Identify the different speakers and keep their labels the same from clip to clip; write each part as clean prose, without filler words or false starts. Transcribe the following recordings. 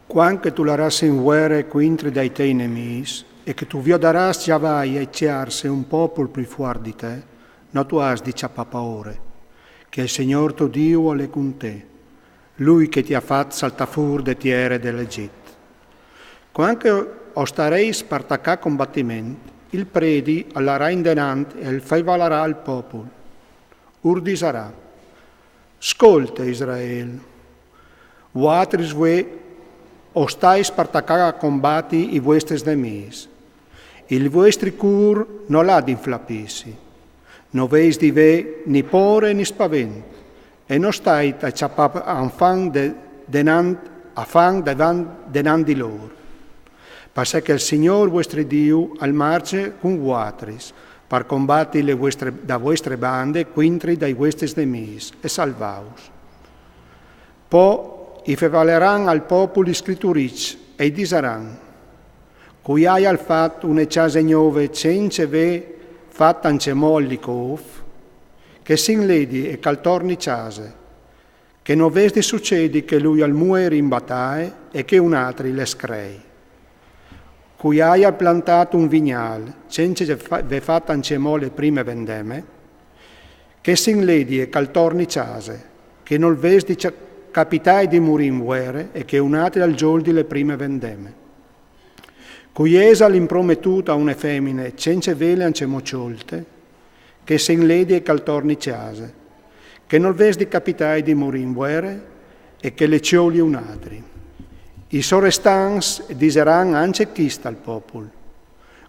Speaker 1: Quando tu laras in guerra contro dai tei nemici, e che tu viodaras già vai e ciarse un popolo più fuori di te, non tu has di ciappa paure, che il Signor tuo Dio è con te, Lui che ti ha fatto saltare fuori de tierre dell'Egitto. Quando ostarei spartacà combattimento, il predi allarà in denant e il faivalarà al popolo. Urdi sarà, ascolta Israele, voatris voi ostai spartacà a combatti i vostri nemici. Il vostri cur non l'ha di inflappissi, non veis di ve ni pore ni spavento, e non stai a ciappare afan denant di loro. Perché che il Signore vostro Dio al marce con voatris, per combattere da vostre bande contro dai vostri nemici e salvaus. Poi i fevaleranno al popolo scritturici e disaranno, cui hai al fatto una casa nuove senza ve fatta ance molli cof, che sin ledi e caltorni case, che non vesti succedi che lui al muore in battae e che un altri le screi. Cui hai plantato un vignale, senza ve fatta ance molle prime vendeme, che sin ledi e caltorni case, che non vesti capitai di muri in guerre e che un altri al giorno le prime vendeme. Cui esa l'impromettuta una femmine, senza vele ance mocciolte, che sin ledi e caltorni case, che non vesti capitai di muri in guerre e che le cioli un altri. I sorestans diseran anche chista al popolo,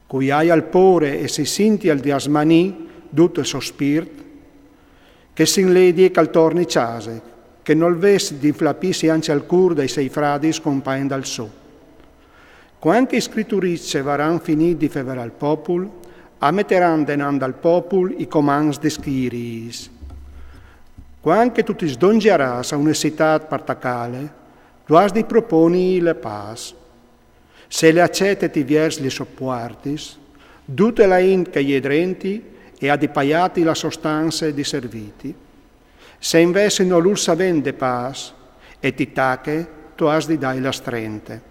Speaker 1: cui hai al pore e si sinti al diasmani tutto sospirt, che sin ledi e caltorni case, che non vesti di flappissi anche al cur dei sei fradi scompain dal so. Quando i scritturici varan finiti di fevere al popolo, ammetteran denando al popolo i comandi de schiris. Quando tu ti sdongeras a una città partacale, tu has di proponi le paz. Se le accette ti viers li sopportis, tutte la in che gli drenti e adipaiati la sostanza di serviti. Se invece non l'ur savende paz e ti tache, tu has di dai la strente.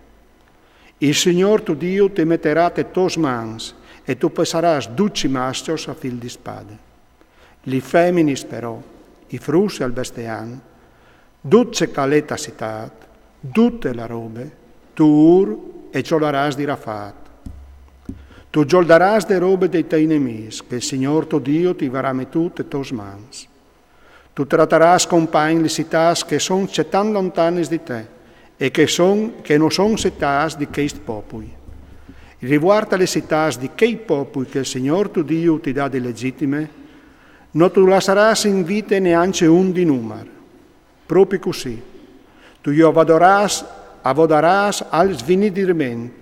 Speaker 1: Il Signor tuo Dio ti metterà te tos mans e tu passaras 12 maschios a fil di spade. Li feminis però, i frussi al bestian, duce caleta citat, tutte la robe, tu ur e ciolarás di Rafat. Tu gioldarás de robe dei tei nemici, che il Signor tuo Dio ti varà mettute tos mans. Tu trattarás compagni le cittàs che son tan lontanes di te e che non son cittàs di questi popoli. Riguarda le cittàs di quei popoli che il Signor tuo Dio ti dà di legittime, non tu lasceras in vita neanche un di numero. Proprio così. Tu io avodarás al svinidirment.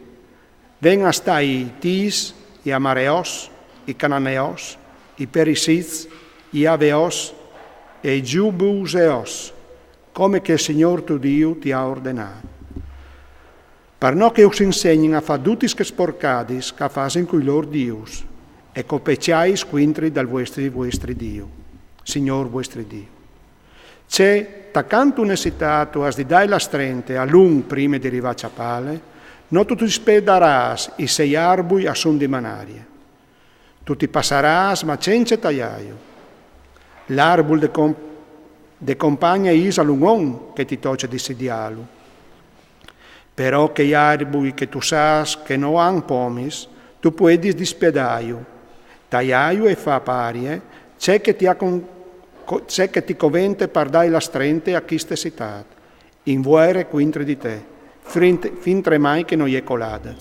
Speaker 1: Venga stai i Tis, i Amareos, i Cananeos, i Perisiz, i Aveos e i Giubuseos, come che il Signor tuo Dio ti ha ordinato. Per no che us insegnin a fare tutti che sporcadis che fasen coi loro Dios, e copeciais quintri dal vostri Dio, Signor vostro Dio. C'è, t'accanto una città, tu has di dai la strente a lung prima di arrivare a Pale, non tu ti spederas i sei arbui a son di manarie. Tu ti passaras ma senza tagliaio. L'arbol de compagna is a lungon che ti tocca di sedialu. Però che gli arbui che tu sas che non han pomis, tu puoi dispedaio. Tagliaio e fa parie, c'è che ti covente per dai la strente a chi stessitat, in vuere quintri di te, fin tremai che non è colada.